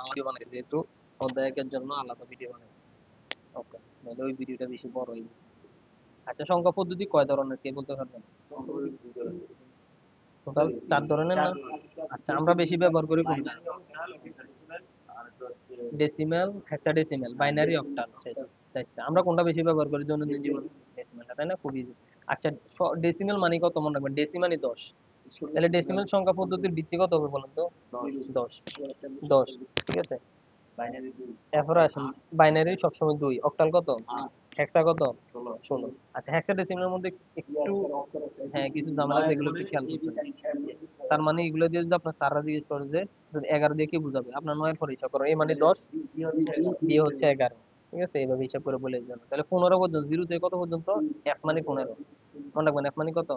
Video বানাইছি, যেহেতু অধ্যায় একের জন্য আলাদা ভিডিও বানাই। ওকে, নাহলে ওই ভিডিওটা বেশি বড় হয়ে যাবে। আচ্ছা, সংখ্যা পদ্ধতি কয় ধরনের কে বলতে পারবেন? টোটাল 4 ধরনের না? আচ্ছা, আমরা বেশি ব্যবহার করি কোনটা? ডেসিমেল, হেক্সাডেসিমেল, বাইনারি, অক্টাল, শেষ। চারটা। আমরা কোনটা বেশি ব্যবহার করি দৈনন্দিন জীবনে? ডেসিমেলটা, তাই না? খুবই easy। আচ্ছা, ডেসিমেল মানে কত মনে রাখবেন? ডেসি মানে 10। তাহলে ডেসিমেল সংখ্যা পদ্ধতির ভিত্তি কত হবে বলুন তো? 10। 10, ঠিক আছে। এরপরে আসেন, বাইনারি সবসময় 2, অক্টাল কত? হেক্সা কত? 16। আচ্ছা, হেক্সাডেসিমেলের মধ্যে একটু, হ্যাঁ, কিছু ঝামেলা আছে, এগুলো একটু খেয়াল করতে হবে। তার মানে এগুলো দিয়ে যদি আপনার স্যাররা জিজ্ঞেস করে যে যদি 11 দিয়ে কি বুঝাবে, আপনার 9 এর পরে হিসাব করো, এ মানে 10, বি হচ্ছে 11, ঠিক আছে, এইভাবে হিসাব করে বলে দিবেন। তাহলে 15 পর্যন্ত, 0 থেকে কত পর্যন্ত? এফ মানে 15, মনে রাখবেন, এফ মানে কত?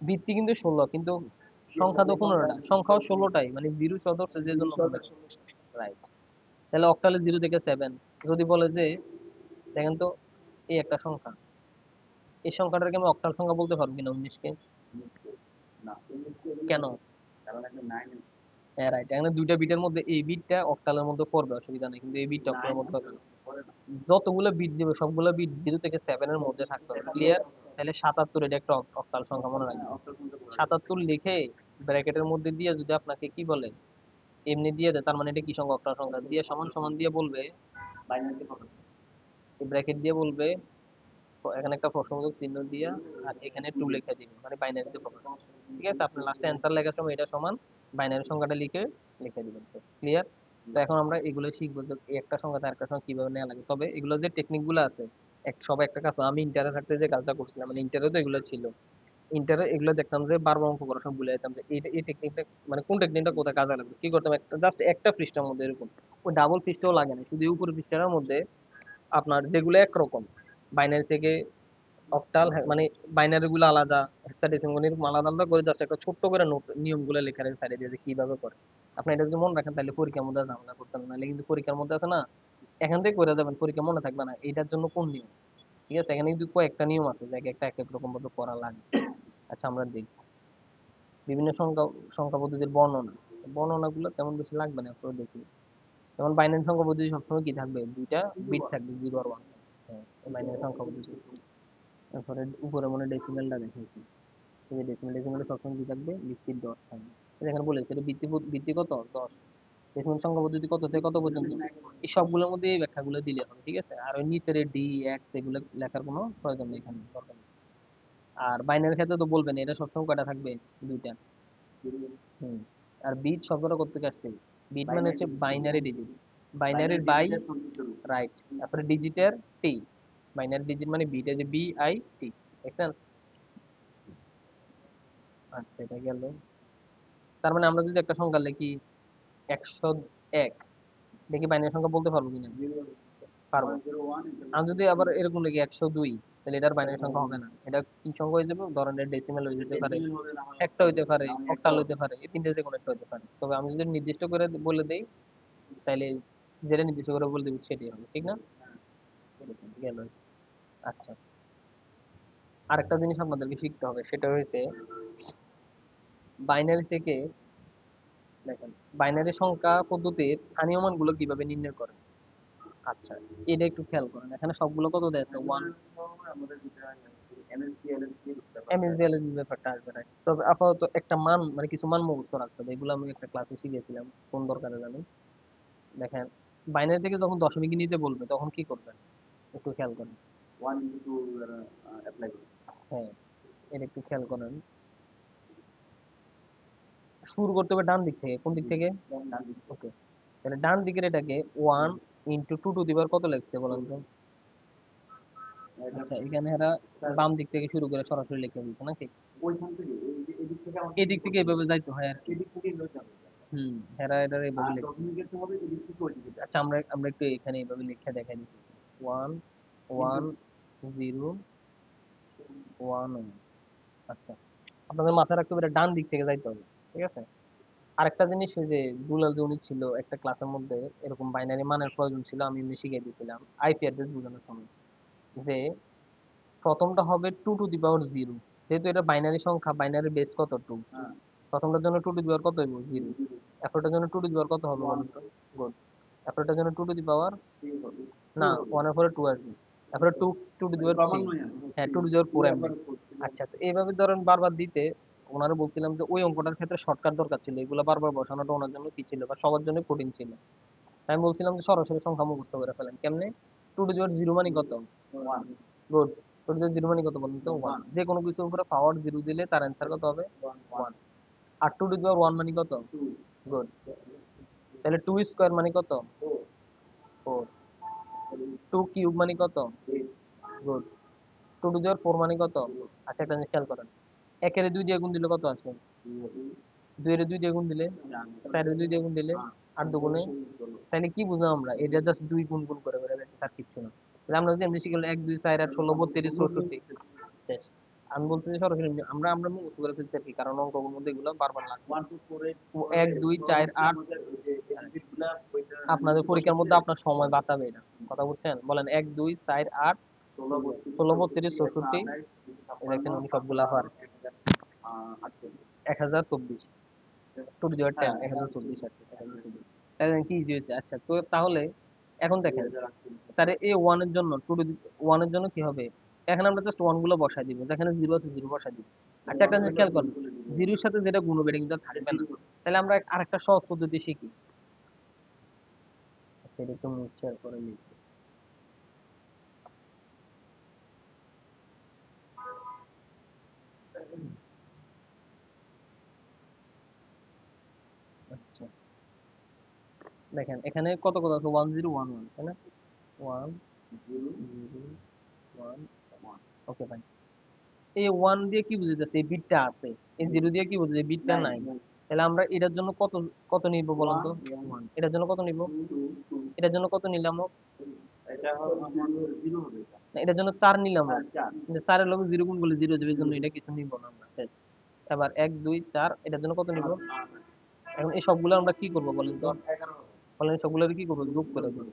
ভিত্তি কিন্তু 16, কিন্তু সংখ্যা তো 15টা, সংখ্যাও 16টাই, মানে 0 সদস্য যে জন্য 15। রাইট। তাহলে অক্টালে 0 থেকে 7, যদি বলে যে দেখেন তো, এই একটা সংখ্যা, এই সংখ্যাটাকে আমি অক্টাল সংখ্যা বলতে পারবো কিনা 19কে? কেন? হ্যাঁ, রাইট। এখানে দুইটা বিটের মধ্যে এই বিটটা অক্টালের মধ্যে পড়বে, অসুবিধা নেই, কিন্তু এই বিটটা অক্টালের মধ্যে হবে না। যতগুলো বিট দিবে সবগুলো বিট 0 থেকে 7 এর মধ্যে থাকতে হবে, ক্লিয়ার? তাহলে 77, এটা একটা অক্টাল সংখ্যা, মনে রাখবেন। 77 লিখে ব্র্যাকেটের মধ্যে দিয়ে যদি আপনাকে কি বলে, এমনি দিয়ে দেয়, তার মানে এটা কি সংখ্যা? অক্টাল সংখ্যা। দিয়ে সমান সমান দিয়ে বলবে, ব্র্যাকেট দিয়ে বলবে, তো এখানে একটা প্রশ্নবোধক চিহ্ন দিয়া আর এখানে 2 লিখে দিবে, মানে বাইনারিতে প্রকাশ করবে। ঠিক আছে, আপনি লাস্টে অ্যান্সার লেখার সময় এটা সমান বাইনারি সংখ্যাটা লিখে দিবেন, ক্লিয়ার? তো এখন আমরা এগুলো শিখবো যে এই একটা সংখ্যা তার একটা সংখ্যা কিভাবে নেওয়া লাগে। তবে এগুলো যে টেকনিক গুলো আছে, সব একটা কাজ না। আমি ইন্টারে থাকতে যে কাজটা করছিলাম, মানে ইন্টারে তো এগুলো ছিল, ইন্টারে এগুলো দেখতাম যে বারবার অঙ্ক করার সময় ভুলে যেতাম যে এই টেকনিকটা, মানে কোন টেকনিকটা কোথায় কাজে লাগবে। কি করতাম, একটা জাস্ট একটা পৃষ্ঠার মধ্যে এরকম, ওই ডাবল পৃষ্ঠাও লাগে না, শুধু উপরের পৃষ্ঠার মধ্যে আপনার যেগুলো একরকম বাইনারি থেকে অক্টাল, মানে বাইনারি গুলো আলাদা, হেক্সাডেসিমাল এরকম আলাদা আলাদা করে জাস্ট একটা ছোট্ট করে নোট নিয়মগুলো লেখা রেখে সাইডে দিয়ে যে কিভাবে করে। আপনি এটা যদি মনে রাখেন তাহলে পরীক্ষার মধ্যে আর ঝামেলা করতে হবে না। নাহলে কিন্তু পরীক্ষার মধ্যে আছে না, এখান থেকে করে যাবেন, পরীক্ষা মনে থাকবে না এটার জন্য কোন নিয়ম। ঠিক আছে, এখানে কিন্তু কয়েকটা নিয়ম আছে, যে একটা এক এক রকম ভাবে করা লাগে। আচ্ছা, আমরা দেখি বিভিন্ন সংখ্যা সংখ্যা পদ্ধতির বর্ণনা। বর্ণনা গুলো তেমন বেশি লাগবে না, আপনারা দেখি। যেমন বাইনারি সংখ্যা পদ্ধতি সবসময় কি থাকবে? দুইটা বিট থাকবে, 0 আর 1। হ্যাঁ, বাইনারি সংখ্যা পদ্ধতি। তারপরে উপরে মনে ডেসিমেলটা দেখাইছি, এই যে ডেসিমেল, ডেসিমেলে সবসময় কি থাকবে? ভিত্তি 10 থাকবে। এখানে বলেছে এটা ভিত্তি, ভিত্তি কত? 10। ডেসিমেল সংখ্যা পদ্ধতি কত থেকে কত পর্যন্ত? এই সবগুলোর মধ্যে এই ব্যাখ্যাগুলো দিলে হবে, ঠিক আছে। আর ওই নিচের ডি, এক্স এগুলো লেখার কোনো প্রয়োজন নেই, এখানে দরকার নেই। আর বাইনারির ক্ষেত্রে তো বলবেন এটা সবসময় কয়টা থাকবে? দুইটা। হুম। আর বিট শব্দটা কোথা থেকে আসছে? বিট মানে হচ্ছে বাইনারি ডিজিট, বাইনারির বাই, রাইট। তারপরে ডিজিটের টি, বাইনারি ডিজিট মানে বিট, এই যে বি আই টি, দেখছেন? আচ্ছা, এটা গেল। তার মানে আমরা যদি একটা সংখ্যা লিখি 101, দেখি বাইনারি সংখ্যা বলতে পারবো কিনা? পারবো। আমি যদি আবার এরকম লিখি 102, তাহলে এটার বাইনারি সংখ্যা হবে না, এটা কি সংখ্যা হয়ে যাবে? ধরেন ডেসিমেল হয়ে যেতে পারে, হেক্সা হইতে পারে, অক্টাল হইতে পারে, এই তিনটে যে কোনো একটা হইতে পারে। তবে আমি যদি নির্দিষ্ট করে বলে দেই, তাহলে যেটা নির্দিষ্ট করে বলে দেবো সেটাই হবে, ঠিক না? এরকম গেল। আচ্ছা, আরেকটা জিনিস আপনাদেরকে শিখতে হবে, সেটা হয়েছে বাইনারি থেকে, দেখেন, বাইনারি সংখ্যা পদ্ধতির স্থানীয় মানগুলো কিভাবে নির্ণয় করে। আচ্ছা, এটা একটু খেয়াল করেন, এখানে সবগুলো কত দেয়া আছে? 1। এমএসবিএল এর ব্যাপারটা আসবে, right? তবে আপাতত একটা মান, মানে কিছু মান মুখস্থ রাখতে হবে, এগুলো আমি একটা ক্লাসে শিখেছিলাম, কোন দরকারে জানেন? দেখেন, বাইনারি থেকে যখন দশমিক নিতে বলবে তখন কি করবেন একটু খেয়াল করেন। হ্যাঁ, এটা একটু খেয়াল করেন। শুরু করতে হবে ডান দিক থেকে, কোন দিক থেকে? ওকে, তাহলে ডান দিকের এটাকে 1 × 2 কত লাগছে বলেন তো? আচ্ছা, এখানে এরা বাম দিক থেকে শুরু করে সরাসরি লিখে দিয়েছে নাকি? এদিক থেকে এভাবে যাইতে হয় আর কি। হুম, হেরা এটা এইভাবে লিখছে। আচ্ছা, আমরা আমরা একটু এখানে এইভাবে লিখে দেখাই দিতেছি। 1 1 0 1 1। আচ্ছা, আপনাদের মাথায় রাখতে হবে এটা ডান দিক থেকে যাইতে হবে, ঠিক আছে। আরেকটা জিনিস, ওই যে দুলাল যে উনি ছিল একটা ক্লাসের মধ্যে, এরকম বাইনারি মানের প্রয়োজন ছিল, আমি এমনি শিখিয়ে দিয়েছিলাম আইপি অ্যাড্রেস বোঝানোর সময়, যে প্রথমটা হবে 2 টু দি পাওয়ার 0, যেহেতু এটা বাইনারি সংখ্যা, বাইনারি বেস কত? 2। প্রথমটার জন্য 2 টু দি পাওয়ার কত হইব? 0। এরপরটার জন্য 2 টু দি পাওয়ার কত হবে বলুন তো? গুড। তারপর এটার জন্য টু টু দি পাওয়ার, না ওয়ানের পরে টু আসবে, তারপরে two, two to the power three, হ্যাঁ two to the power four এমনি। আচ্ছা, তো এইভাবে ধরেন বারবার দিতে ওনারা বলছিলাম যে ওই অঙ্কটার ক্ষেত্রে শর্টকাট দরকার ছিল, এগুলো বারবার বসানোটা ওনার জন্য কি ছিল বা সবার জন্য কঠিন ছিল। তাই আমি বলছিলাম যে সরাসরি সংখ্যা মুখস্থ করে ফেলেন। কেমনে? Two to the power zero মানে কত? Good. Two to the power zero মানে কত বলুন তো? ওয়ান। যে কোনো কিছুর উপরে পাওয়ার জিরো দিলে তার অ্যান্সার কত হবে? ওয়ান। আর two to the power one মানে কত? গুড। তাহলে টু স্কোয়ার মানে কত? ফোর। টু কিউব মানে কত? Good. Two to the power four মানে কত? আচ্ছা, একটা জিনিস খেয়াল করেন, একের দুই দিয়ে গুণ দিলে কত আসে? দুইয়ের দুই দিয়ে গুণ দিলে, চারের দুই দিয়ে গুণ দিলে, আট দুগুণে, তাহলে কি বুঝলাম আমরা? এটা জাস্ট দুই গুণ গুণ করে করে রাখতেছি, আর কিচ্ছু না। তাহলে আমরা যদি এমনি শিখে এক দুই চার আট 16 32 64 শেষ। আমি বলছি যে সরাসরি আমরা আমরা মুখস্থ করে ফেলছি আর কি, কারণ অঙ্কগুলোর মধ্যে এগুলো বারবার লাগবে। এক দুই চার আট, আপনাদের পরীক্ষার মধ্যে আপনার সময় বাঁচাবে এটা, কথা বুঝছেন? বলেন এক দুই চার আট 16 32 64, দেখছেন উনি সবগুলা পারে। 1024, টু টু দি পাওয়ার 10, 1024 আর কি, 1024। তাহলে কি ইজি হয়েছে? আচ্ছা, তো তাহলে এখন দেখেন, তাহলে এ ওয়ান এর জন্য টু টু ওয়ান এর জন্য কি হবে? এখানে আমরা জাস্ট ওয়ান গুলো বসাই দিব, যেখানে জিরো আছে জিরো বসাই দিব। আচ্ছা, একটা জিনিস খেয়াল করুন, জিরোর সাথে যেটা গুণ হবে এটা কিন্তু আর থাকবে না। তাহলে আমরা আরেকটা সহজ পদ্ধতি শিখি। আচ্ছা, এটা একটু মুছে করে লিখি। আচ্ছা, দেখেন এখানে কত কত আছে? 1011, তাই না? 1011, ওকে ফাইন। এই ওয়ান দিয়ে কি বুঝাইতেছে? এই বিটটা আছে। এই জিরো দিয়ে কি বুঝাইছে? বিটটা নাই। তাহলে আমরা এটার জন্য কত কত নিব বলেন তো? ওয়ান। এটার জন্য কত নিব? এটার জন্য কত নিলাম? না, এটার জন্য চার নিলাম। কিন্তু চারের লগে জিরো গুণ করলে জিরো যাবে, এই জন্য এটা কিছু নিব না আমরা, ব্যাস। এবার এক দুই চার, এটার জন্য কত নিব? এখন এই সবগুলো আমরা কি করব বলেন তো? বলেন এই সবগুলো কি করব? যোগ করে দেব।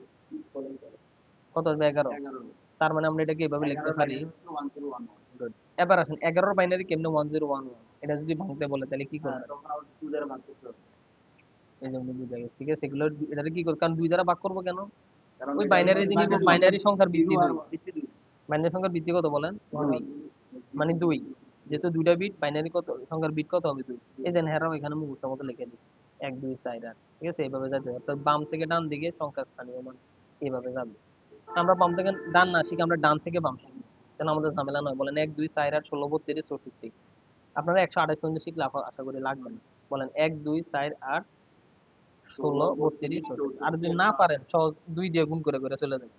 কত আসবে? 11। তার মানে আমরা এটাকে এভাবে লিখতে পারি। Good. এবার আসেন 11-র বাইনারি কেমনে 1011, এটা যদি ভাঙতে বলে তাহলে কি করবেন? এই জন্য বুঝা গেছে, ঠিক আছে। এগুলো এটাকে কি করব? কারণ দুই দ্বারা ভাগ করব কেন? ওই বাইনারি যে নিব, বাইনারি সংখ্যার ভিত্তি দুই। বাইনারি সংখ্যার ভিত্তি কত বলেন? দুই। মানে দুই, যেহেতু দুইটা বিট, বাইনারি কত সংখ্যার বিট কত হবে? দুই। এই যে হেরাও এখানে মুখস্থ মতো লিখে দিচ্ছি, এক দুই চার আট, ঠিক আছে। এইভাবে যাবে, অর্থাৎ বাম থেকে ডান দিকে সংখ্যা স্থানীয় মান এইভাবে যাবে। আমরা বাম থেকে ডান না শিখে আমরা ডান থেকে বাম শিখি, যেন আমাদের ঝামেলা নয়। বলেন এক দুই চার আট 16 32 64, আপনারা 128 পর্যন্ত শিখলে আশা করি লাগবে না। বলেন এক দুই চার আট 16 32 64, আর যদি না পারেন সহজ দুই দিয়ে গুণ করে করে চলে যাবেন,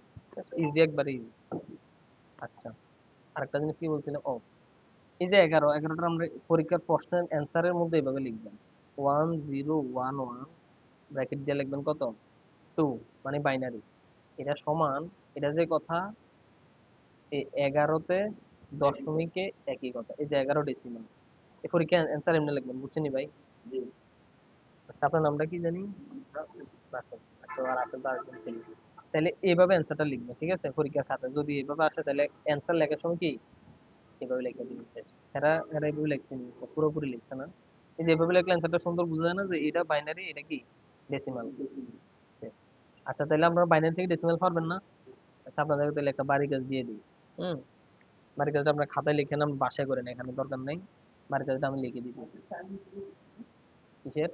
ইজি, একবারে ইজি। আচ্ছা, আরেকটা জিনিস কি বলছিলাম, ও এই যে 11টা আমরা পরীক্ষার প্রশ্নের অ্যান্সারের মধ্যে এভাবে লিখবেন, 1011 ব্র্যাকেট দিয়ে লিখবেন কত? 2, মানে বাইনারি। এটা সমান, এটা যে কথা, এই 11-তে দশমিকে একই কথা, এই যে 11 ডেসিমাল। এই পরীক্ষার অ্যান্সার এমনি লিখবেন, বুঝছেন নি ভাই? আচ্ছা, আপনার নামটা কি জানি? রাসেল। আচ্ছা, আর রাসেল তো আরেকজন ছিল। তাহলে এইভাবে অ্যান্সারটা লিখবেন, ঠিক আছে। পরীক্ষার খাতায় যদি এইভাবে আসে তাহলে অ্যান্সার লেখার সময় কি এভাবে লিখে দিবেন, শেষ। এরা এরা এইভাবে লিখছে নি, পুরোপুরি লিখছে না। এই যে এভাবে লিখলে অ্যান্সারটা সুন্দর বোঝা যায় না যে এটা বাইনারি, এটা কি ডেসিমাল, শেষ। আচ্ছা, তাহলে আমরা বাইনারি থেকে ডেসিমাল পারবেন না? আচ্ছা, আপনাদের তাহলে একটা বাড়ি কাজ দিয়ে দিই। হুম, বাড়ি কাজটা আপনার খাতায় লিখে নাম, বাসায় করে না, এখানে দরকার নেই। বাড়ি কাজটা আমি লিখে দিতেছি। কিসের?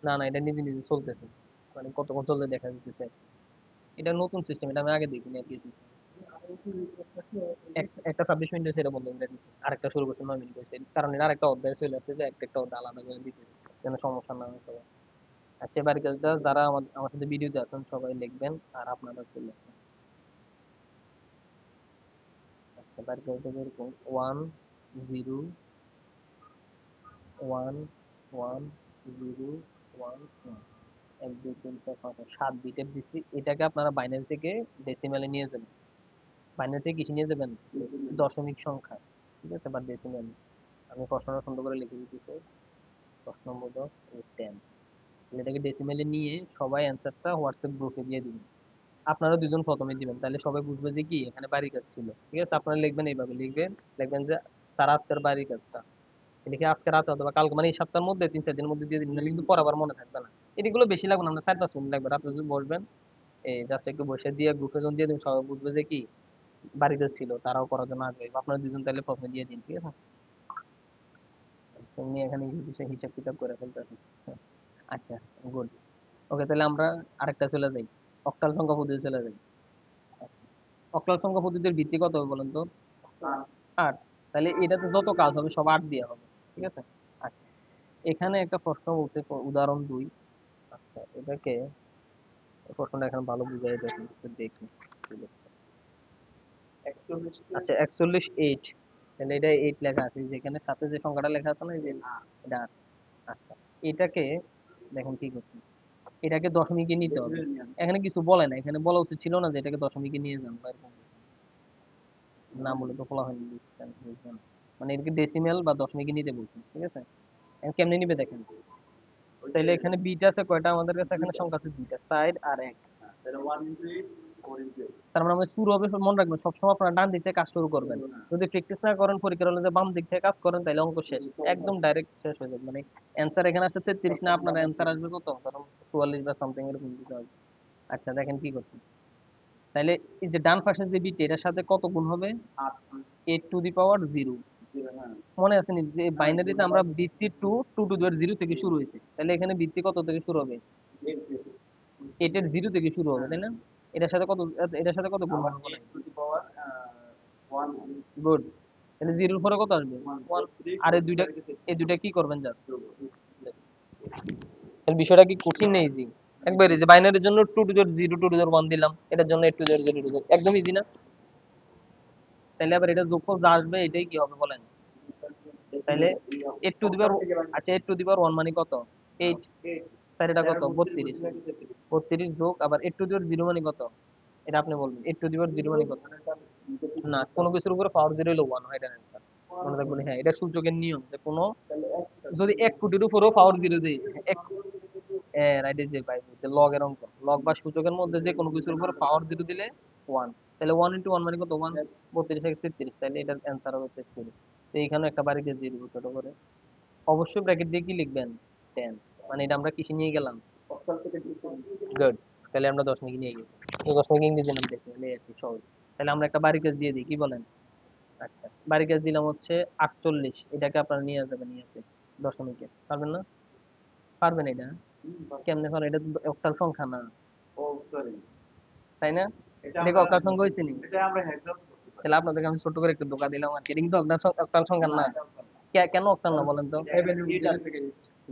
না না, এটা নিজে নিজে চলতেছে, মানে কতক্ষণ চলতে দেখা যাইতেছে। এটা নতুন সিস্টেম, এটা আমি আগে দেখিনি আর কি সিস্টেম। একটা 26 মিনিট হয়েছে, এটা বন্ধ করে দিচ্ছে, আরেকটা শুরু করছে 9 মিনিট হয়েছে, কারণ এটা আরেকটা অধ্যায় চলে আসছে, যে একটা একটা অধ্যায় আলাদা করে দিতে হবে, যেন সমস্যা না হয় সবার। আচ্ছা, এবার কাজটা যারা আমার আমার সাথে ভিডিওতে আছেন সবাই লিখবেন, আর আপনারা একটু লিখবেন। আচ্ছা, বাড়ি কাজটা এরকম 1 0 1 1 0 1 1, এক দুই তিন চার পাঁচ ছয়, 7 বিটের দিচ্ছি। এটাকে আপনারা বাইনারি থেকে ডেসিমালে নিয়ে যাবেন। বাইনারি থেকে কিসে নিয়ে যাবেন? দশমিক সংখ্যা, ঠিক আছে, বা ডেসিমাল। আমি প্রশ্নটা সুন্দর করে লিখে দিতেছি, প্রশ্ন বোধক 10। এটাকে ডেসিমেলে নিয়ে সবাই অ্যান্সারটা হোয়াটসঅ্যাপ গ্রুপে দিয়ে দিবেন। আপনারা দুজন প্রথমে দিবেন, তাহলে সবাই বুঝবে যে কি এখানে বাড়ির কাজ ছিল, ঠিক আছে। আপনারা লিখবেন এইভাবে, লিখবেন, লিখবেন যে স্যার আজকের বাড়ির কাজটা লিখে আজকে রাতে অথবা কালকে, মানে এই সপ্তাহের মধ্যে 3-4 দিনের মধ্যে দিয়ে দিন, নাহলে কিন্তু পরে আবার মনে থাকবে না। এগুলো বেশি লাগবে না, আমরা 4-5 মিনিট লাগবে। রাত্রে যদি বসবেন, এই জাস্ট একটু বসে দিয়ে গ্রুপে যখন দিয়ে দিন, সবাই বুঝবে যে কি বাড়িতে ছিল, তারাও করার জন্য আগ্রহী। আপনারা দুজন তাহলে প্রথমে দিয়ে দিন, ঠিক আছে? আচ্ছা, উনি এখানে হিসাব কিতাব করে ফেলতেছেন। আচ্ছা, গুড। ওকে, তাহলে আমরা আরেকটা চলে যাই, অক্টাল সংখ্যা পদ্ধতি চলে যাই। অক্টাল সংখ্যা পদ্ধতির ভিত্তি কত হবে বলেন তো? 8। তাহলে এটাতে যত কাজ হবে সব 8 দিয়ে হবে, ঠিক আছে? আচ্ছা, এখানে একটা প্রশ্ন বলছে, উদাহরণ 2। আচ্ছা, এটাকে, এই প্রশ্নটা এখানে ভালো বুঝাই যাচ্ছে, একটু দেখি কি লিখছে। আচ্ছা, 41 8। তাহলে এটা 8 লেখা আছে, যেখানে সাথে যে সংখ্যাটা লেখা আছে না, এই যে এটা 8। আচ্ছা, এটাকে দেখেন কি করছে, এটাকে দশমিকে নিতে হবে। এখানে কিছু বলে না, এখানে বলা উচিত ছিল না যে এটাকে দশমিকে নিয়ে যান বা এরকম কিছু। না বলে তো বলা হয়নি, বুঝছেন? মানে এটাকে ডেসিমেল বা দশমিকে নিতে বলছেন, ঠিক আছে? এখন কেমনে নিবে দেখেন। তাহলে এখানে বিট আছে কয়টা আমাদের কাছে? এখানে সংখ্যা আছে দুইটা, সাইড আর এক। তার মানে আমাদের শুরু হবে, মনে রাখবেন সবসময় আপনারা ডান দিক থেকে কাজ শুরু করবেন। যদি প্র্যাকটিস না করেন, পরীক্ষার হলে যে বাম দিক থেকে কাজ করেন, তাহলে অঙ্ক শেষ, একদম ডাইরেক্ট শেষ হয়ে যাবে। মানে অ্যান্সার এখানে আছে 33, না আপনার অ্যান্সার আসবে কত, ধরুন 44 বা সামথিং এরকম কিছু আসবে। আচ্ছা, দেখেন কি করছেন। তাহলে এই যে ডান পাশে যে বিট, এটার সাথে কত গুণ হবে? 8 টু দি পাওয়ার 0। মনে আছে নি যে বাইনারিতে আমরা ভিত্তি 2 টু দি পাওয়ার 0 থেকে শুরু হয়েছে, তাহলে এখানে ভিত্তি কত থেকে শুরু হবে? 8 এর 0 থেকে শুরু হবে, তাই না? এটার সাথে কত, এটার সাথে কত গুণ হবে বলেন? গুড। তাহলে 0 এর পরে কত আসবে? 1। আর এই দুইটা কি করবেন জাস্ট? তাহলে বিষয়টা কি কঠিন না ইজি? একবার এই যে বাইনারির জন্য 2 two the power 0 2 two the পাওয়ার 1 দিলাম, এটার জন্য 8 টু দি পাওয়ার 0 একদম ইজি না? তাহলে আবার এটা যোগফল যা আসবে এটাই কি হবে বলেন? তাহলে 8 টু দি পাওয়ার, আচ্ছা 8 টু দি পাওয়ার 1 মানে কত? 8। স্যার এটা কত? 32। 32 যোগ আবার 8 টু দি পাওয়ার 0 মানে কত? এটা আপনি বলবেন 8 টু দি পাওয়ার 0 মানে কত? না, কোনো কিছুর উপরে পাওয়ার 0 হলো 1 হয়, এটা অ্যান্সার। মনে রাখবেন, হ্যাঁ, এটা সূচকের নিয়ম যে কোনো, যদি 1 কোটির উপরেও পাওয়ার 0 দেই, এক, হ্যাঁ রাইট, যে ভাই যে লগ এর অঙ্ক, লগ বা সূচকের মধ্যে যে কোনো কিছুর উপরে পাওয়ার 0 দিলে 1। তাহলে 1 ইনটু 1 মানে কত? 1। 32 থেকে 33, তাহলে এটার অ্যান্সার হবে 33। তো এইখানে একটা বাড়িতে দিয়ে দিব ছোট করে। অবশ্যই ব্র্যাকেট দিয়ে কি লিখবেন? 10। মানে এটা আমরা কিসে নিয়ে গেলাম? গুড। তাহলে আমরা দশমিকে নিয়ে গেছি। তো দশমিক ইংরেজি নাম দিয়েছি, মানে আর কি সহজ। তাহলে আমরা একটা বাড়ি কাজ দিয়ে দিই, কি বলেন? আচ্ছা, বাড়ি কাজ দিলাম হচ্ছে 48। এটাকে আপনারা নিয়ে যাবেন ইয়াতে, দশমিকে। পারবেন না? পারবেন এটা? কেমনে পারেন? এটা তো অক্টাল সংখ্যা না, তাই না? এটা কি অক্টাল সংখ্যা হয়েছে নি? তাহলে আপনাদেরকে আমি ছোট করে একটু ধোঁকা দিলাম আর কি। এটা কিন্তু অক্টাল সংখ্যা না। কেন অক্টাল না বলেন তো?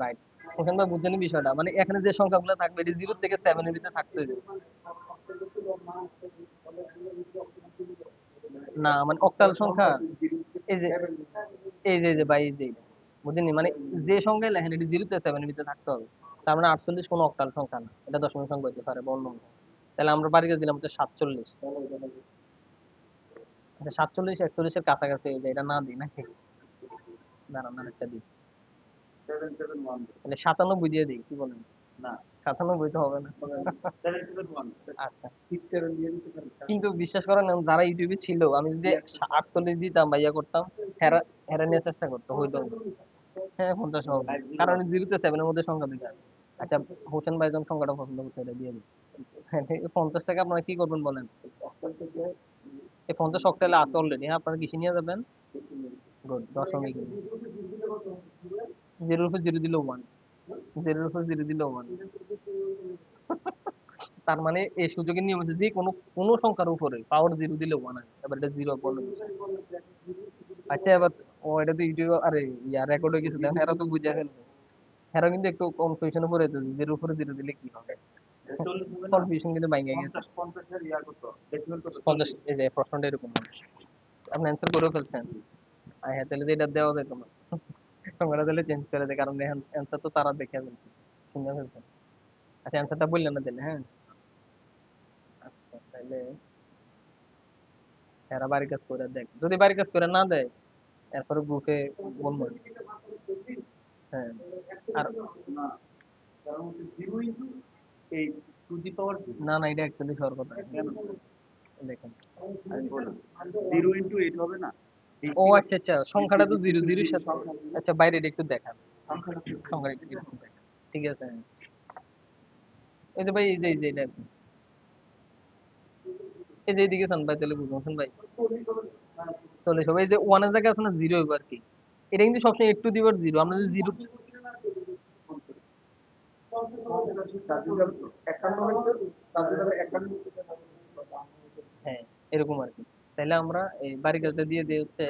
রাইট। ওখানে তো বুঝছেন বিষয়টা, মানে এখানে যে সংখ্যাগুলো থাকবে এটা 0 থেকে 7 এর ভিতরে থাকতে হবে। না, মানে অক্টাল সংখ্যা, এই যে এই যে ভাই, এই যে এটা, বুঝেননি? মানে যে সংখ্যায় লেখেন এটা 0 থেকে 7 এর ভিতরে থাকতে হবে। তার মানে 48 কোনো অক্টাল সংখ্যা না, এটা দশমিক সংখ্যা হতে পারে বা অন্য কোনো। তাহলে আমরা বাড়ি দিলাম হচ্ছে 47। আচ্ছা, 47 41 এর কাছাকাছি হয়ে যায়, এটা না দিই নাকি? দাঁড়ান আরেকটা দিই, তাহলে 97 দিয়ে দিই, কি বলেন? 97 তো হবে না। আচ্ছা, কিন্তু বিশ্বাস করেন যারা ইউটিউবে ছিল, আমি যদি 48 দিতাম বা ইয়া করতাম, হেরা হেরা নিয়ে চেষ্টা করতো, হইতো না। হ্যাঁ, 50 হবে, কারণ 0 থেকে 7 এর মধ্যে সংখ্যা দুটো আছে। আচ্ছা, হোসেন ভাই যখন সংখ্যাটা পছন্দ করছে, এটা দিয়ে দিই। হ্যাঁ, ঠিক আছে, 50 টাকা আপনারা কি করবেন বলেন? এই 50 অক্টালে আছে অলরেডি, হ্যাঁ, আপনারা কিসে নিয়ে যাবেন? গুড, দশমিক। 0 এর উপর 0 দিলেও 1। 0 এর উপর 0 দিলেও 1। তার মানে এই সূচকের নিয়ম হচ্ছে যে কোনো সংখ্যার উপরে পাওয়ার 0 দিলে 1 আসবে, এবার এটা 0 বলে দিচ্ছে। আচ্ছা, এবার ও এটা তো ইউটিউব, আরে ইয়া রেকর্ড হয়ে গেছে, দেখো এরা তো বুঝে ফেলবে। এরা কিন্তু একটু কনফিউশনে পড়ে যাচ্ছে, 0 উপরে 0 দিলে কি হবে। কনফিউশন কিন্তু বাইঙ্গা গেছে। 50, এই যে প্রশ্নটা এরকম হবে। আপনি অ্যান্সার করে ফেলছেন। আর হ্যাঁ, তাহলে তো এটা দেওয়া যেত না। তোমরা তাহলে চেঞ্জ করে দেয়, কারণ অ্যান্সার তো তারা দেখে ফেলছে, শুনে ফেলছে। আচ্ছা, অ্যান্সারটা বললেন না তাহলে, হ্যাঁ। আচ্ছা, তাহলে এরা বাড়ির কাজ করে দেখ, যদি বাড়ির কাজ করে না দেয় এরপরে গ্রুপে বলবো। হ্যাঁ, আর না না, এটা অ্যাকচুয়ালি সর কথা। দেখেন, ও আচ্ছা আচ্ছা, সংখ্যাটা তো 0 0 এর সাথে, আচ্ছা বাইরে এটা একটু দেখান, সংখ্যাটা একটু এরকম দেখান। ঠিক আছে, হ্যাঁ। এই যে ভাই, এই যে এটা আর কি। এই যে এইদিকে চান ভাই, তাহলে বুঝুন ভাই, 40 হবে। এই যে ওয়ানের জায়গায় আছে না, জিরো হবে আর কি। এটা কিন্তু সবসময় একটু দিবার জিরো, আমরা যদি জিরো, হ্যাঁ এরকম আর কি। তাহলে আমরা এই বাড়ি কাজটা দিয়ে দিই হচ্ছে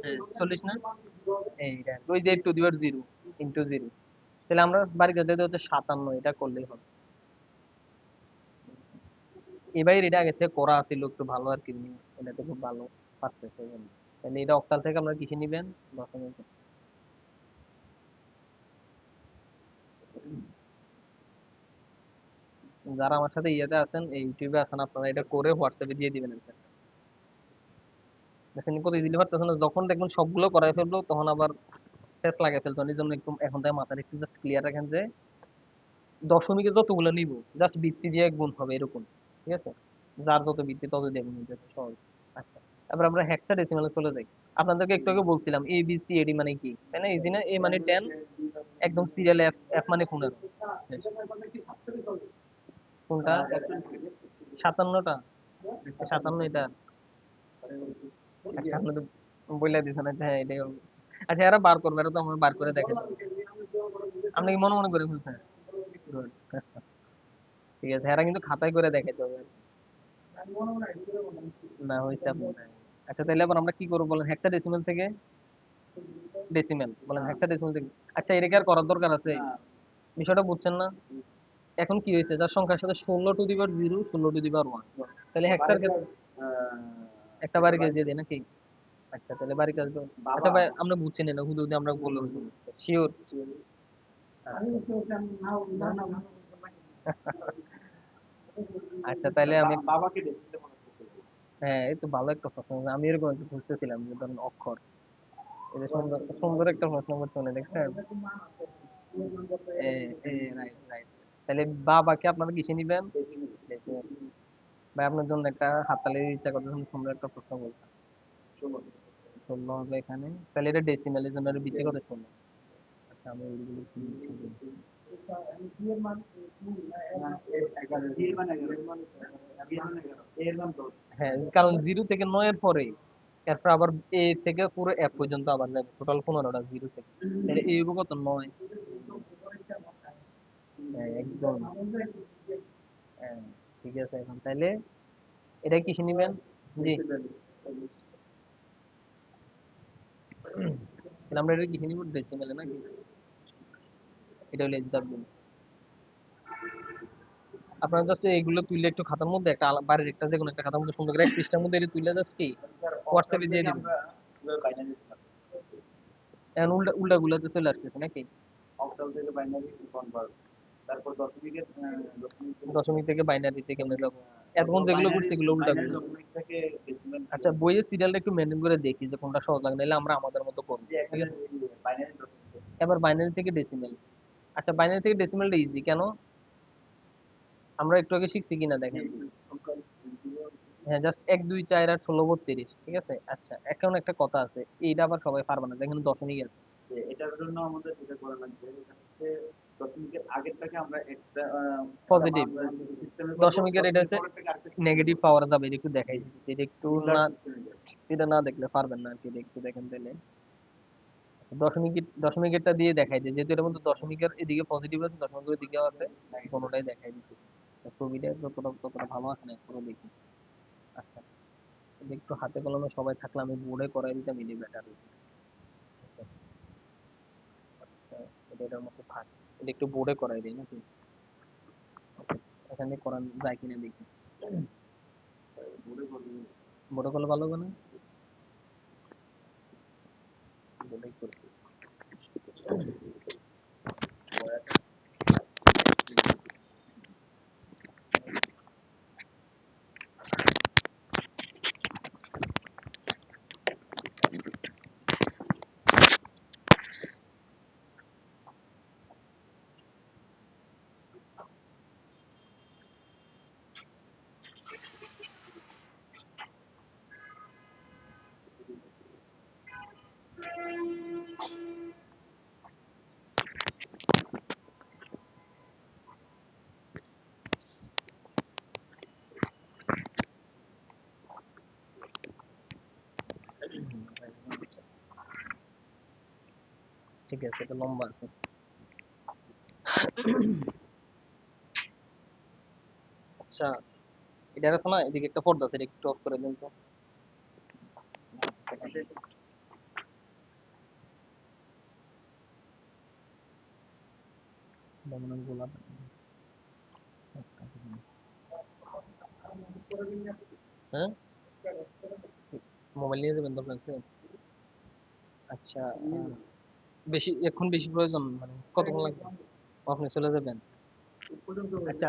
হ্যাঁ 40 না, এইটা ওই যে টু দিবার জিরো ইন্টু জিরো। তাহলে আমরা বাড়ি কাজটা দিয়ে হচ্ছে 57, এটা করলেই হবে। এবার এটা আগে থেকে করা আছিল একটু ভালো আর কি, এটাতে খুব ভালো পারতেছে এই জন্য। তাহলে এটা অক্টাল থেকে আপনারা কিসে নিবেন, দশমিক। যারা আমার সাথে ইয়েতে আছেন, এই ইউটিউবে আছেন, আপনারা এটা করে হোয়াটসঅ্যাপে দিয়ে দিবেন আনসার। দেখছেন কত ইজিলি পারতেছেন না? যখন দেখবেন সবগুলো করাই ফেলবো তখন আবার টেস্ট লাগাই ফেলতো। এই জন্য একটু এখন থেকে মাথাটা একটু জাস্ট ক্লিয়ার রাখেন যে দশমিকে যতগুলো নিব জাস্ট বৃত্তি দিয়ে গুণ হবে এরকম, ঠিক আছে? যার যত বৃত্তি তত দিয়ে গুণ হইতেছে, সহজ। আচ্ছা, তারপর আমরা হেক্সাডেসিমালে চলে যাই। আপনাদেরকে একটু আগে বলছিলাম এ বি সি এডি মানে কি, তাই না? ইজি না? এ মানে 10, একদম সিরিয়াল, এফ এফ মানে 15। কোনটা? 57টা? 57 এটা? আচ্ছা, আপনি তো বইলা দিছেন। আচ্ছা হ্যাঁ, এটাই হবে। আচ্ছা, এরা বার করবে, এরা তো আমরা বার করে দেখেন। আপনি কি মনে মনে করে ফেলছেন? Good. ঠিক আছে, এরা কিন্তু খাতায় করে দেখাইতে হবে। না হয়েছে আপনার। আচ্ছা, তাহলে আবার আমরা কি করবো বলেন, হেক্সাডেসিমাল থেকে ডেসিমেল বলেন, হেক্সাডেসিমাল থেকে। আচ্ছা, এটা কি আর করার দরকার আছে? বিষয়টা বুঝছেন না? এখন কি হয়েছে, যার সংখ্যার সাথে 16 two the power 0, 16 two the পাওয়ার 1, তাহলে হেক্সার ক্ষেত্রে একটা বাড়ি কেস দিয়ে দিই নাকি? আচ্ছা, তাহলে বাড়ি কাজ দাও। আচ্ছা ভাই, আমরা বুঝছি না, হুদু হুদু আমরা বললে হইতো। শিওর? আচ্ছা, তাহলে আমি হ্যাঁ, এই তো ভালো একটা প্রশ্ন। আমি এরকম একটু খুঁজতেছিলাম যে ধরেন অক্ষর, এই যে সুন্দর সুন্দর একটা প্রশ্ন করছে, মনে দেখছেন? Right right. তাহলে বাবাকে আপনারা কিসে নিবেন? ডেসিমেল। ভাই আপনার জন্য একটা হাততালি দিতে ইচ্ছা করতেছে, সুন্দর একটা প্রশ্ন বলতাম। 16 হবে এখানে, তাহলে এটা ডেসিমেলের জন্য এটা ভিত্তি কত? 16। আচ্ছা, আমি ওইগুলো কি লিখছি যে, হ্যাঁ কারণ 0 থেকে 9 এর পরে এরপর আবার এ থেকে পুরো এফ পর্যন্ত আবার যাবে, টোটাল 15টা জিরো থেকে। তাহলে এ হইব কত? 9। হ্যাঁ একদম। হ্যাঁ, ঠিক আছে। এখন তাহলে এটা কিসে নিবেন? জি, তাহলে আমরা এটা কিসে নিব? ডেসিমেলে নাকি? এটা হলো এইচডব্লিউ। আপনারা জাস্ট এইগুলো তুললে একটু খাতার মধ্যে একটা বাড়ির একটা যে কোনো একটা খাতার মধ্যে সুন্দর করে এক পৃষ্ঠার মধ্যে এটা তুললে জাস্ট কি হোয়াটসঅ্যাপে দিয়ে দিবেন। এখন উল্টা উল্টা গুলাতে চলে আসতেছে নাকি? দশমিক থেকে বাইনারিতে কেমনে যাবো? এতক্ষণ যেগুলো করছি এগুলো উল্টা গুলো। আচ্ছা, বইয়ের সিরিয়ালটা একটু মেনটেন করে দেখি যে কোনটা সহজ লাগে, নাহলে আমরা আমাদের মতো করবো, ঠিক আছে? এবার বাইনারি থেকে ডেসিমেল। আচ্ছা, বাইনারি থেকে ডেসিমেলটা ইজি কেন? আমরা একটু আগে শিখছি কিনা দেখেন। হ্যাঁ, জাস্ট 1 2 4 8 16 32, ঠিক আছে? আচ্ছা, এখন একটা কথা আছে, এইটা আবার সবাই পারবে না, দেখেন দশমিক আছে। পজিটিভ দশমিকের এটা হচ্ছে নেগেটিভ পাওয়ার যাবে, এটা একটু দেখাই দিতেছি, এটা একটু না, এটা না দেখলে পারবেন না আর কি, এটা একটু দেখেন তাহলে। আচ্ছা, দশমিকেরটা দিয়ে দেখাই দিই, যেহেতু এটার মধ্যে দশমিকের এদিকে পজিটিভ আছে, দশমিকের এদিকেও আছে, কোনোটাই দেখাই দিতেছি। ছবিটা যতটা ততটা ভালো আছে না, পুরো দেখি। আচ্ছা, এটা একটু হাতে কলমে সবাই থাকলে আমি বোর্ডে করাই দিতাম, এটি বেটার হইতো। আচ্ছা, এটা এটার মতো থাক, এটা একটু বোর্ডে করাই দিই নাকি? এখানে করান যায় কিনা দেখি। বোর্ডে করলে ভালো হবে না? বোর্ডে করি। ঠিক আছে, এটা লম্বা আছে। আচ্ছা, এটা আছে না, এদিকে একটা পর্দা আছে, এটা একটু অফ করে দিন তো। গোলাপ। হ্যাঁ, মোবাইল নিয়ে যাবেন তো আপনাকে? আচ্ছা, বেশি এখন বেশি প্রয়োজন মানে কতক্ষণ লাগবে? আপনি চলে যাবেন? আচ্ছা,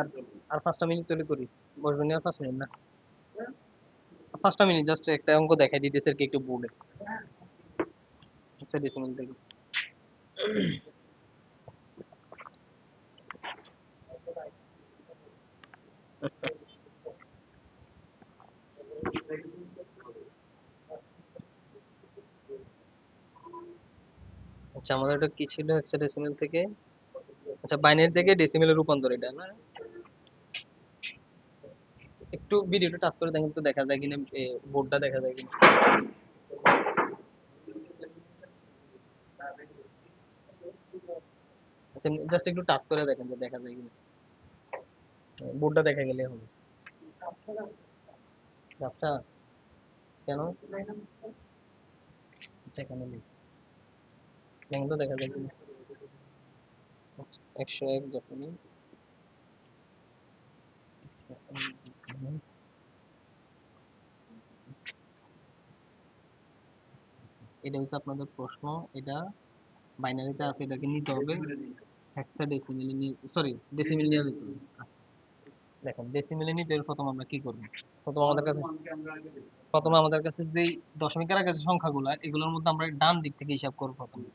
আর 5টা মিনিট তৈরি করি। বসবেন না আর 5 মিনিট না? 5টা মিনিট জাস্ট একটা অঙ্ক দেখাই দিতেছে আর কি একটু বোর্ডে। আচ্ছা, ডেসিমেল থেকে। আচ্ছা, আমাদের এটা কি ছিল হেক্সাডেসিমেল থেকে? আচ্ছা, বাইনারি থেকে ডেসিমেলে রূপান্তর, এটা না? একটু ভিডিওটা টাচ করে দেখেন তো, দেখা যায় কিনা, বোর্ডটা দেখা যায় কিনা। আচ্ছা, জাস্ট একটু টাচ করে দেখেন যে দেখা যায় কিনা, বোর্ডটা দেখা গেলে হবে। ঝাপসা কেন? আচ্ছা, এখানে নেই, দেখেন তো দেখা যায় কিনা। আচ্ছা, 101 দশমিক, এটা হচ্ছে আপনাদের প্রশ্ন। এটা বাইনারিতে আছে, এটাকে নিতে হবে হেক্সাডেসিমেলে নিয়ে, সরি ডেসিমেলে নিয়ে যেতে হবে। দেখেন, ডেসিমেলে নিতে হলে প্রথম আমরা কি করব? প্রথম আমাদের কাছে প্রথমে আমাদের কাছে যেই দশমিকের আগে যে সংখ্যাগুলো, এগুলোর মধ্যে আমরা ডান দিক থেকে হিসাব করবো প্রথমে।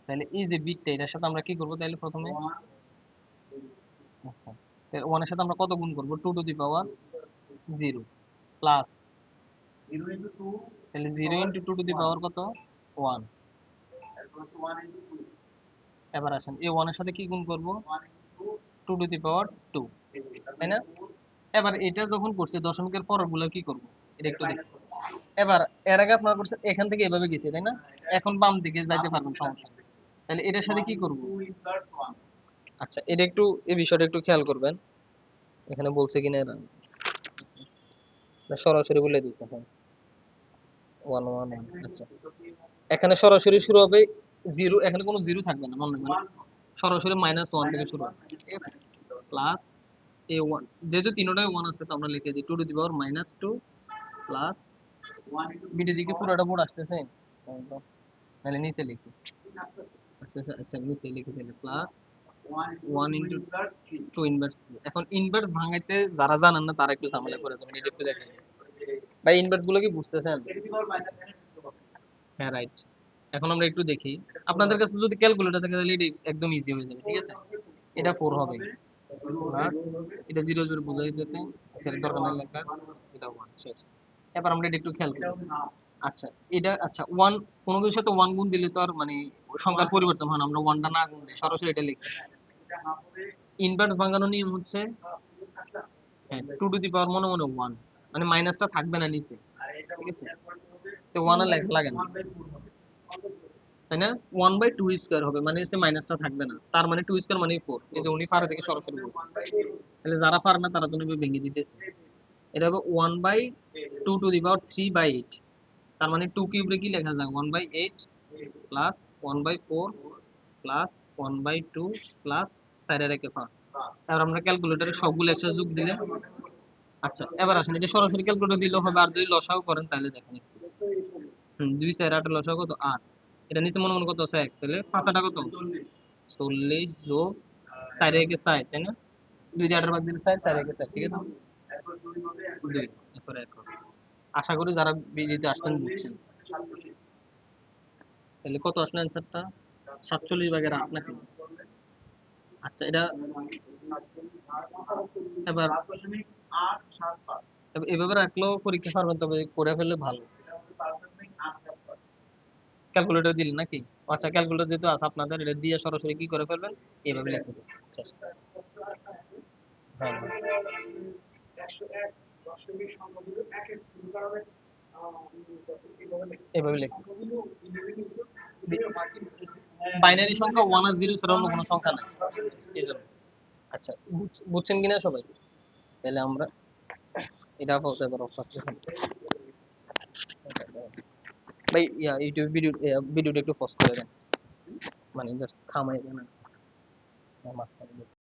তাহলে এই যে বিটটা, এটার সাথে আমরা কি করবো তাহলে প্রথমে? আচ্ছা, তাহলে ওয়ানের সাথে আমরা কত গুণ করবো? 2 টু দি পাওয়ার 0 প্লাস, তাহলে 0 × 2 টু দি পাওয়ার কত? 1। এবার আসেন, এই ওয়ানের সাথে কি গুণ করবো? 2 টু দি পাওয়ার 2, তাই না? এবার এটা যখন করছে দশমিকের পরের গুলো কি করবো, এটা একটু দেখি। এবার এর আগে আপনারা করছেন এখান থেকে এভাবে গেছে, তাই না? এখন বাম দিকে যাইতে পারবেন, সমস্যা নেই। তাহলে এটার সাথে কি করব? আচ্ছা, এটা একটু, এই বিষয়টা একটু খেয়াল করবেন, এখানে বলছে কিনা এরা, না সরাসরি বলে দিয়েছে। হ্যাঁ, 1 1 1। আচ্ছা, এখানে সরাসরি শুরু হবে 0, এখানে কোনো 0 থাকবে না, মনে রাখবেন। সরাসরি -1 থেকে শুরু হবে, ঠিক আছে? প্লাস a1, যেহেতু তিনটায় 1 আছে তো আমরা লিখে দিই 2 টু দি পাওয়ার -2 প্লাস, বিটি দিকে পুরোটা বোর্ড আসতেছে একদম, তাহলে নিচে লিখি। আচ্ছা আচ্ছা আচ্ছা, নিচে লিখে দিলে প্লাস 1 × 2 ইনভার্স। এখন ইনভার্স ভাঙাইতে যারা জানেন না তারা একটু ঝামেলা করে দেবেন, এটা একটু দেখেন ভাই, ইনভার্স গুলো কি বুঝতেছেন? হ্যাঁ, রাইট। এখন আমরা একটু দেখি, আপনাদের কাছে যদি ক্যালকুলেটর থাকে তাহলে এটা একদম ইজি হয়ে যাবে, ঠিক আছে? এটা 4 হবে প্লাস, এটা 0 0 বোঝা যাইতেছে। আচ্ছা, এর দরকার নাই লেখা, এটা 1 শেষ। এবার আমরা এটা একটু খেয়াল করি। আচ্ছা, এটা আচ্ছা 1, কোনো কিছুর সাথে 1 গুণ দিলে তো আর মানে সংখ্যার পরিবর্তন হয় না, আমরা 1টা না গুণ দিই সরাসরি এটা লিখি। ইনভার্স ভাঙানোর নিয়ম হচ্ছে, হ্যাঁ, 2 টু দি পাওয়ার মনে মনে 1, মানে মাইনাসটা থাকবে না নিচে, ঠিক আছে? তো 1 আর লেখা লাগে না, তাই না? 1/2 স্কয়ার হবে, মানে হচ্ছে মাইনাসটা থাকবে না, তার মানে 2 স্কয়ার মানে 4। এই যে উনি পারে থেকে সরাসরি বলছে, তাহলে যারা পারে না তারা জন্য ভেঙে দিতেছে। এটা হবে 1/2 টু দি পাওয়ার 3/8, তার মানে 2 কিউবরে কি লেখা যায়? 1/8 প্লাস 1/4 প্লাস 1/2 প্লাস 4 এবার আমরা ক্যালকুলেটরে সবগুলো একসাথে যোগ দিলে, আচ্ছা এবার আসেন, এটা সরাসরি ক্যালকুলেটর দিলেও হবে, আর যদি লসাও করেন তাহলে দেখেন একটু। 2 4 8 লসাও কত? 8। এটা নিচে মনে মনে কত আছে? 1, তাহলে 5 8 কত? 40 যোগ 4 একে 4, তাই না? 2 দিয়ে 8 ভাগ দিলে 4, 4 একে 4, ঠিক আছে? 2, এরপরে 1 হবে। আশা করি যারা বিজিতে আসলেন বুঝছেন। তাহলে কত আসলে অ্যান্সারটা? 47/8 নাকি? আচ্ছা, এটা এবার এভাবে রাখলেও পরীক্ষা পারবেন, তবে করে ফেললে ভালো। ক্যালকুলেটর দিলেন নাকি? আচ্ছা, ক্যালকুলেটর যেহেতু আছে আপনাদের, এটা দিয়ে সরাসরি কি করে ফেলবেন, এভাবে লিখে দেবেন। হ্যাঁ হ্যাঁ, এভাবে লিখে বাইনারি সংখ্যা 1 আর 0 ছাড়া অন্য কোনো সংখ্যা নাই এই জন্য। আচ্ছা, বুঝছেন কিনা সবাই? তাহলে আমরা এটা আপাতত এবার অফ রাখতেছি। ভাই ইউটিউব ভিডিওটা একটু পজ করে দেন, মানে জাস্ট থামাই দেন না মাঝখানে।